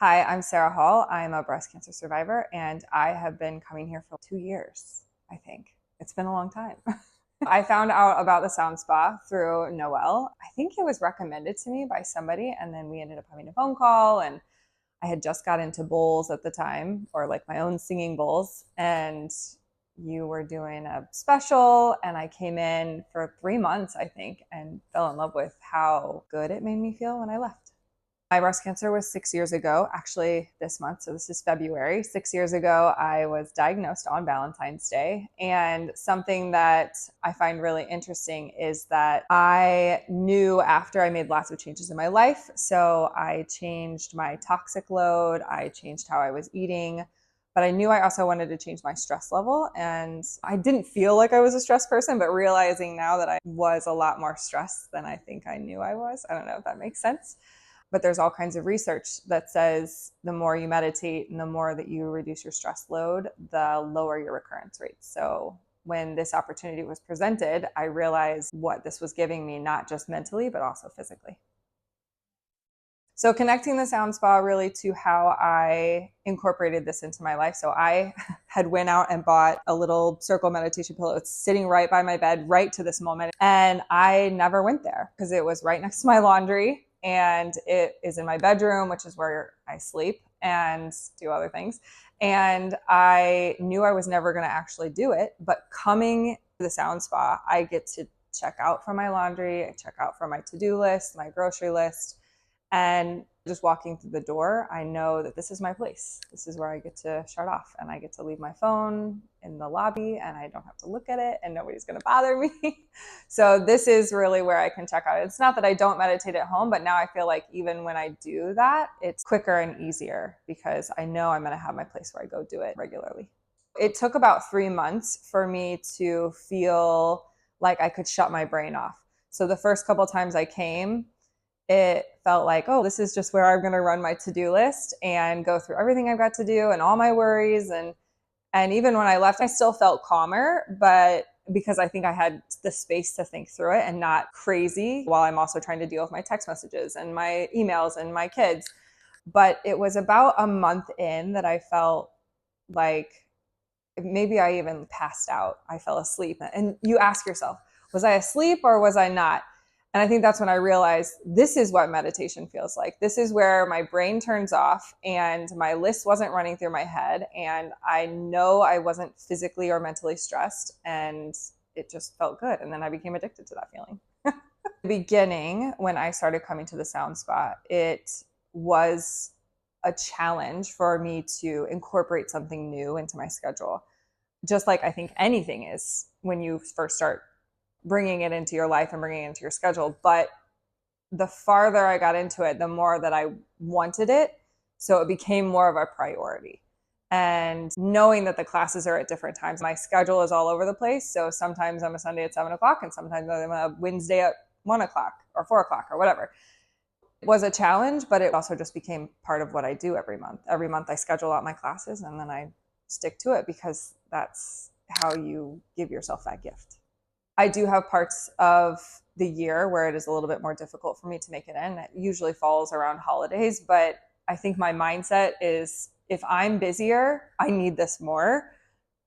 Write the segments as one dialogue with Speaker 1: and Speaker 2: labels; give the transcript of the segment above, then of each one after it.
Speaker 1: Hi, I'm Sarah Hall. I'm a breast cancer survivor, and I have been coming here for 2 years, I think. It's been a long time. I found out about the Sound Spa through Noelle. I think it was recommended to me by somebody, and then we ended up having a phone call, and I had just got into bowls at the time, or like my own singing bowls, and you were doing a special, and I came in for 3 months, I think, and fell in love with how good it made me feel when I left. My breast cancer was 6 years ago, actually this month. So this is February. 6 years ago, I was diagnosed on Valentine's Day. And something that I find really interesting is that I knew after I made lots of changes in my life. So I changed my toxic load, I changed how I was eating. But I knew I also wanted to change my stress level. And I didn't feel like I was a stressed person, but realizing now that I was a lot more stressed than I think I knew I was. I don't know if that makes sense. But there's all kinds of research that says the more you meditate and the more that you reduce your stress load, the lower your recurrence rates. So when this opportunity was presented, I realized what this was giving me, not just mentally, but also physically. So connecting the Sound Spa really to how I incorporated this into my life. So I had went out and bought a little circle meditation pillow. It's sitting right by my bed, right to this moment. And I never went there because it was right next to my laundry and it is in my bedroom, which is where I sleep and do other things. And I knew I was never going to actually do it. But coming to the Sound Spa, I get to check out from my laundry, I check out from my to-do list, my grocery list, and just walking through the door, I know that this is my place. This is where I get to shut off and I get to leave my phone in the lobby and I don't have to look at it and nobody's going to bother me. So this is really where I can check out. It's not that I don't meditate at home, but now I feel like even when I do that, it's quicker and easier because I know I'm going to have my place where I go do it regularly. It took about 3 months for me to feel like I could shut my brain off. So the first couple times I came, it felt like, oh, this is just where I'm going to run my to-do list and go through everything I've got to do and all my worries. And even when I left, I still felt calmer, but because I think I had the space to think through it and not crazy while I'm also trying to deal with my text messages and my emails and my kids. But it was about a month in that I felt like maybe I even passed out. I fell asleep. And you ask yourself, was I asleep or was I not? And I think that's when I realized this is what meditation feels like. This is where my brain turns off and my list wasn't running through my head. And I know I wasn't physically or mentally stressed. And it just felt good. And then I became addicted to that feeling. The beginning, when I started coming to the Sound Spa, it was a challenge for me to incorporate something new into my schedule. Just like I think anything is when you first start bringing it into your life and bringing it into your schedule. But the farther I got into it, the more that I wanted it. So it became more of a priority. And knowing that the classes are at different times, my schedule is all over the place. So sometimes I'm a Sunday at 7 o'clock and sometimes I'm a Wednesday at 1 o'clock or 4 o'clock or whatever. It was a challenge, but it also just became part of what I do every month. Every month I schedule out my classes and then I stick to it because that's how you give yourself that gift. I do have parts of the year where it is a little bit more difficult for me to make it in. It usually falls around holidays, but I think my mindset is if I'm busier, I need this more.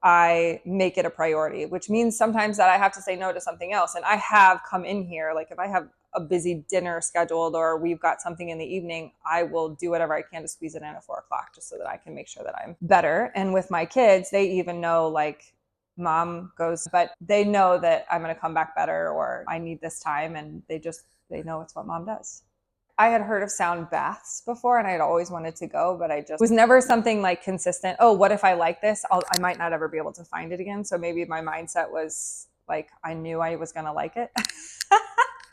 Speaker 1: I make it a priority, which means sometimes that I have to say no to something else. And I have come in here, like if I have a busy dinner scheduled or we've got something in the evening, I will do whatever I can to squeeze it in at 4 o'clock just so that I can make sure that I'm better. And with my kids, they even know like, mom goes, but they know that I'm going to come back better or I need this time. And they know it's what mom does. I had heard of sound baths before and I had always wanted to go, but I just was never something like consistent. Oh, what if I like this? I might not ever be able to find it again. So maybe my mindset was like, I knew I was going to like it.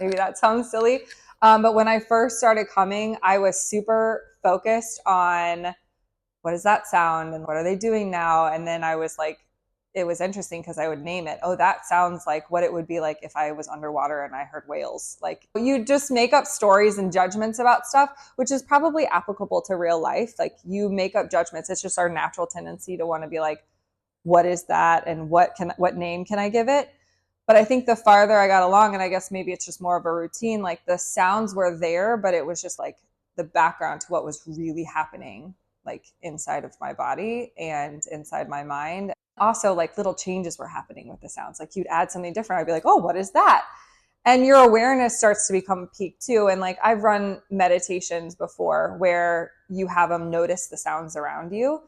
Speaker 1: Maybe that sounds silly. But when I first started coming, I was super focused on what is that sound and what are they doing now? And then I was like, it was interesting because I would name it. Oh, that sounds like what it would be like if I was underwater and I heard whales. Like you just make up stories and judgments about stuff, which is probably applicable to real life. Like you make up judgments. It's just our natural tendency to want to be like, what is that? And what name can I give it? But I think the farther I got along, and I guess maybe it's just more of a routine, like the sounds were there, but it was just like the background to what was really happening like inside of my body and inside my mind. Also, like little changes were happening with the sounds. Like you'd add something different, I'd be like, oh, what is that? And your awareness starts to become peaked too. And like I've run meditations before where you have them notice the sounds around you,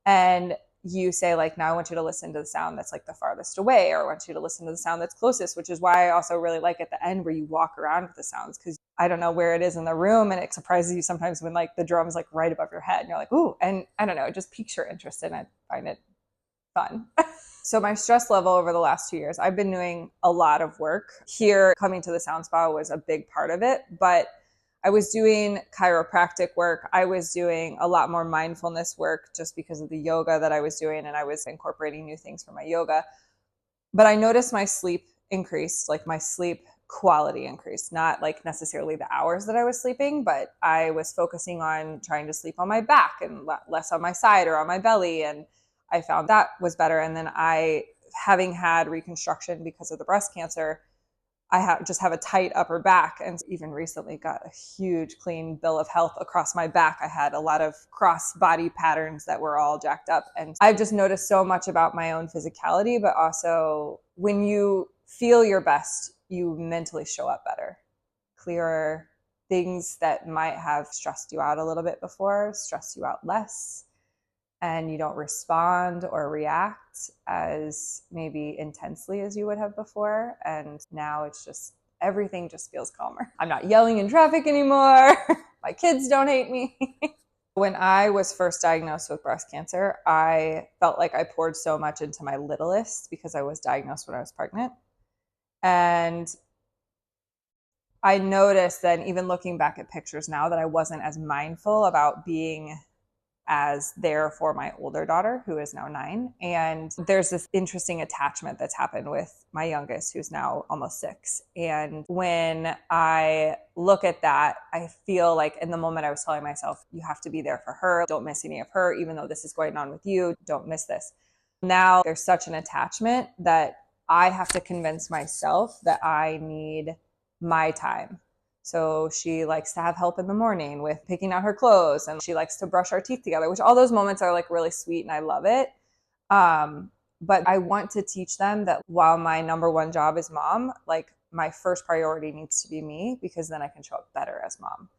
Speaker 1: and you say like, now I want you to listen to the sound that's like the farthest away, or I want you to listen to the sound that's closest, which is why I also really like at the end where you walk around with the sounds, because I don't know where it is in the room, and it surprises you sometimes when like the drum's like right above your head and you're like, ooh, and I don't know, it just piques your interest and I find it fun. So my stress level over the last 2 years, I've been doing a lot of work here. Coming to the Sound Spa was a big part of it, but I was doing chiropractic work. I was doing a lot more mindfulness work just because of the yoga that I was doing, and I was incorporating new things for my yoga. But I noticed my sleep increased, like my sleep quality increased, not like necessarily the hours that I was sleeping, but I was focusing on trying to sleep on my back and less on my side or on my belly. And I found that was better. And then having had reconstruction because of the breast cancer, just have a tight upper back, and even recently got a huge clean bill of health across my back. I had a lot of cross body patterns that were all jacked up, and I've just noticed so much about my own physicality, but also when you feel your best, you mentally show up better, clearer. Things that might have stressed you out a little bit before stress you out less, and you don't respond or react as maybe intensely as you would have before. And now it's just, everything just feels calmer. I'm not yelling in traffic anymore. My kids don't hate me. When I was first diagnosed with breast cancer, I felt like I poured so much into my littlest because I was diagnosed when I was pregnant. And I noticed then, even looking back at pictures now, that I wasn't as mindful about being as there for my older daughter, who is now 9. And there's this interesting attachment that's happened with my youngest, who's now almost 6. And when I look at that, I feel like in the moment I was telling myself, you have to be there for her. Don't miss any of her, even though this is going on with you. Don't miss this. Now there's such an attachment that I have to convince myself that I need my time. So she likes to have help in the morning with picking out her clothes, and she likes to brush our teeth together, which all those moments are like really sweet and I love it. But I want to teach them that while my number one job is mom, like my first priority needs to be me, because then I can show up better as mom.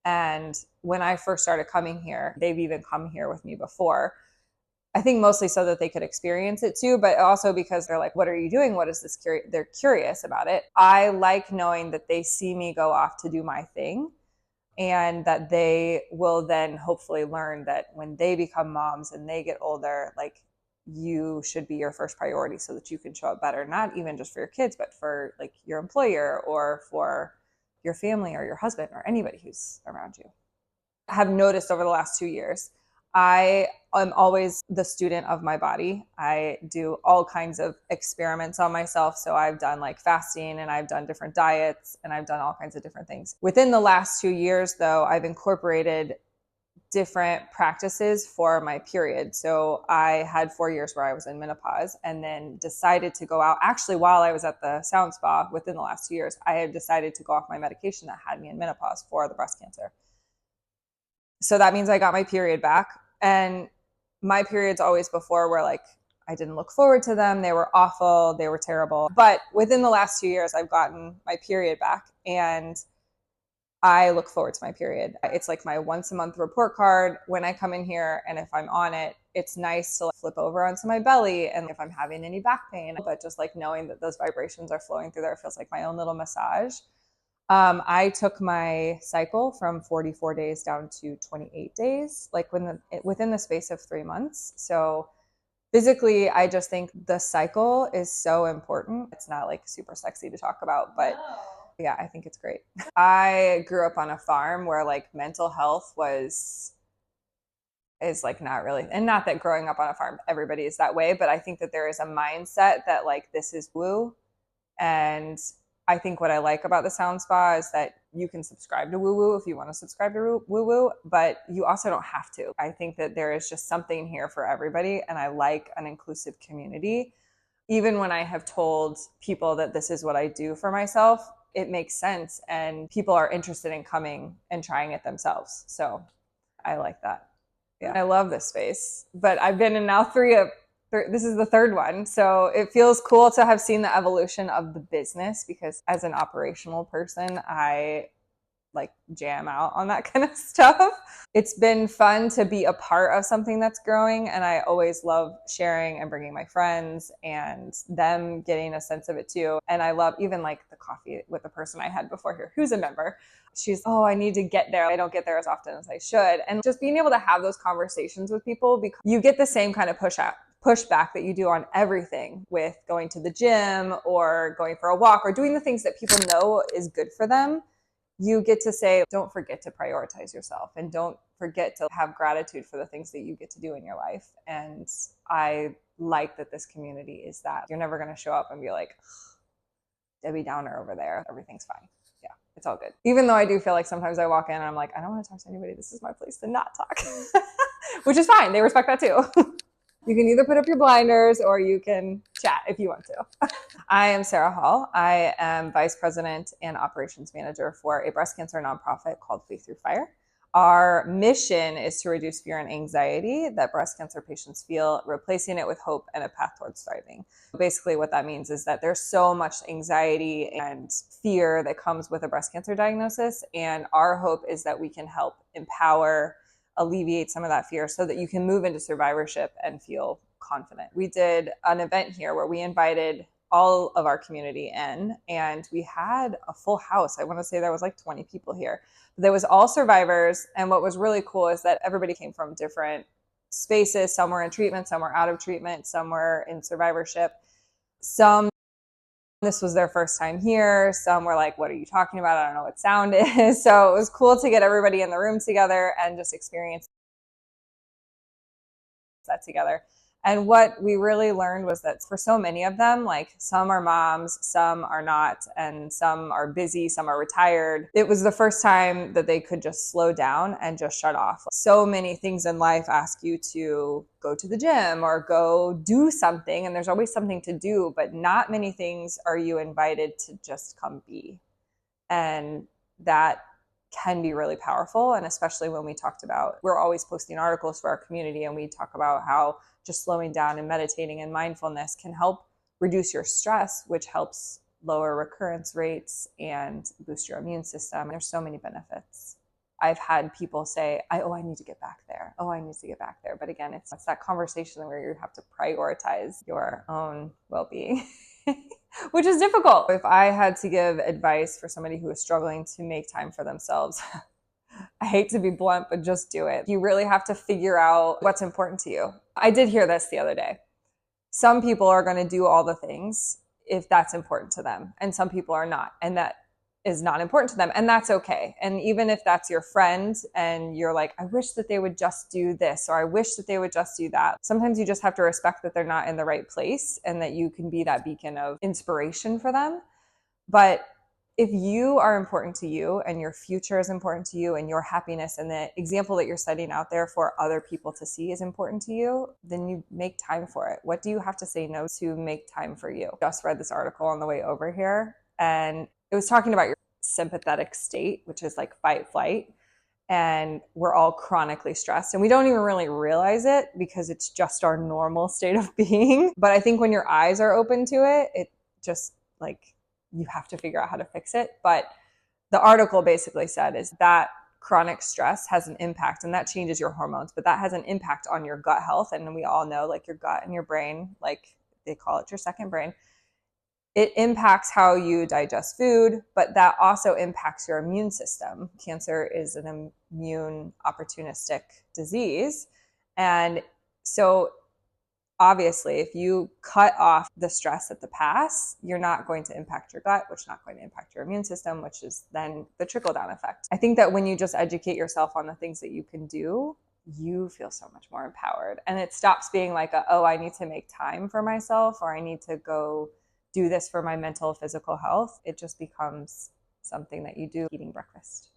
Speaker 1: And when I first started coming here, they've even come here with me before. I think mostly so that they could experience it too, but also because they're like, what are you doing? What is this? They're curious about it. I like knowing that they see me go off to do my thing, and that they will then hopefully learn that when they become moms and they get older, like you should be your first priority so that you can show up better, not even just for your kids, but for like your employer or for your family or your husband or anybody who's around you. I have noticed over the last 2 years, I am always the student of my body. I do all kinds of experiments on myself. So I've done like fasting, and I've done different diets, and I've done all kinds of different things. Within the last 2 years, though, I've incorporated different practices for my period. So I had 4 years where I was in menopause, and then decided to go out. Actually, while I was at the Sound Spa within the last 2 years, I had decided to go off my medication that had me in menopause for the breast cancer. So that means I got my period back. And my periods always before were like, I didn't look forward to them. They were awful. They were terrible. But within the last 2 years, I've gotten my period back, and I look forward to my period. It's like my once a month report card when I come in here. And if I'm on it, it's nice to flip over onto my belly. And if I'm having any back pain, but just like knowing that those vibrations are flowing through there feels like my own little massage. I took my cycle from 44 days down to 28 days, like within the space of 3 months. So physically, I just think the cycle is so important. It's not like super sexy to talk about, but yeah, I think it's great. I grew up on a farm where like mental health is like not really, and not that growing up on a farm, everybody is that way, but I think that there is a mindset that like this is woo. And I think what I like about the Sound Spa is that you can subscribe to woo woo if you want to subscribe to woo woo, but you also don't have to. I think that there is just something here for everybody, and I like an inclusive community. Even when I have told people that this is what I do for myself, it makes sense and people are interested in coming and trying it themselves. So I like that. Yeah, I love this space, but I've been in now this is the third one. So it feels cool to have seen the evolution of the business, because as an operational person, I like jam out on that kind of stuff. It's been fun to be a part of something that's growing, and I always love sharing and bringing my friends and them getting a sense of it too. And I love even like the coffee with the person I had before here who's a member. She's, oh, I need to get there. I don't get there as often as I should. And just being able to have those conversations with people, because you get the same kind of pushback that you do on everything with going to the gym or going for a walk or doing the things that people know is good for them. You get to say, don't forget to prioritize yourself and don't forget to have gratitude for the things that you get to do in your life. And I like that this community is that. You're never going to show up and be like, Debbie Downer over there. Everything's fine. Yeah, it's all good. Even though I do feel like sometimes I walk in and I'm like, I don't want to talk to anybody. This is my place to not talk, which is fine. They respect that too. You can either put up your blinders or you can chat if you want to. I am Sarah Hall. I am Vice President and Operations Manager for a breast cancer nonprofit called Faith Through Fire. Our mission is to reduce fear and anxiety that breast cancer patients feel, replacing it with hope and a path towards thriving. Basically, what that means is that there's so much anxiety and fear that comes with a breast cancer diagnosis, and our hope is that we can help empower, alleviate some of that fear so that you can move into survivorship and feel confident. We did an event here where we invited all of our community in, and we had a full house. I want to say there was like 20 people here. There was all survivors, and what was really cool is that everybody came from different spaces. Some were in treatment, some were out of treatment, some were in survivorship. Some, this was their first time here. Some were like, what are you talking about? I don't know what sound is. So it was cool to get everybody in the room together and just experience that together. And what we really learned was that for so many of them, like some are moms, some are not, and some are busy, some are retired. It was the first time that they could just slow down and just shut off. So many things in life ask you to go to the gym or go do something, and there's always something to do, but not many things are you invited to just come be. And that can be really powerful. And especially when we talked about, we're always posting articles for our community, and we talk about how just slowing down and meditating and mindfulness can help reduce your stress, which helps lower recurrence rates and boost your immune system. There's so many benefits. I've had people say, I need to get back there. Oh, I need to get back there. But again, it's that conversation where you have to prioritize your own well-being, which is difficult. If I had to give advice for somebody who is struggling to make time for themselves, I hate to be blunt, but just do it. You really have to figure out what's important to you. I did hear this the other day. Some people are going to do all the things if that's important to them, and some people are not, and that is not important to them, and that's okay. And even if that's your friend and you're like, I wish that they would just do this, or I wish that they would just do that. Sometimes you just have to respect that they're not in the right place and that you can be that beacon of inspiration for them. But if you are important to you and your future is important to you and your happiness and the example that you're setting out there for other people to see is important to you, then you make time for it. What do you have to say no to make time for you? Just read this article on the way over here, and it was talking about your sympathetic state, which is like fight, flight. And we're all chronically stressed, and we don't even really realize it because it's just our normal state of being. But I think when your eyes are open to it, it just like, you have to figure out how to fix it. But the article basically said is that chronic stress has an impact, and that changes your hormones, but that has an impact on your gut health. And we all know, like, your gut and your brain, like they call it your second brain, it impacts how you digest food, but that also impacts your immune system. Cancer is an immune opportunistic disease. And so obviously, if you cut off the stress at the pass, you're not going to impact your gut, which is not going to impact your immune system, which is then the trickle-down effect. I think that when you just educate yourself on the things that you can do, you feel so much more empowered. And it stops being like, I need to make time for myself, or I need to go do this for my mental, physical health. It just becomes something that you do, eating breakfast.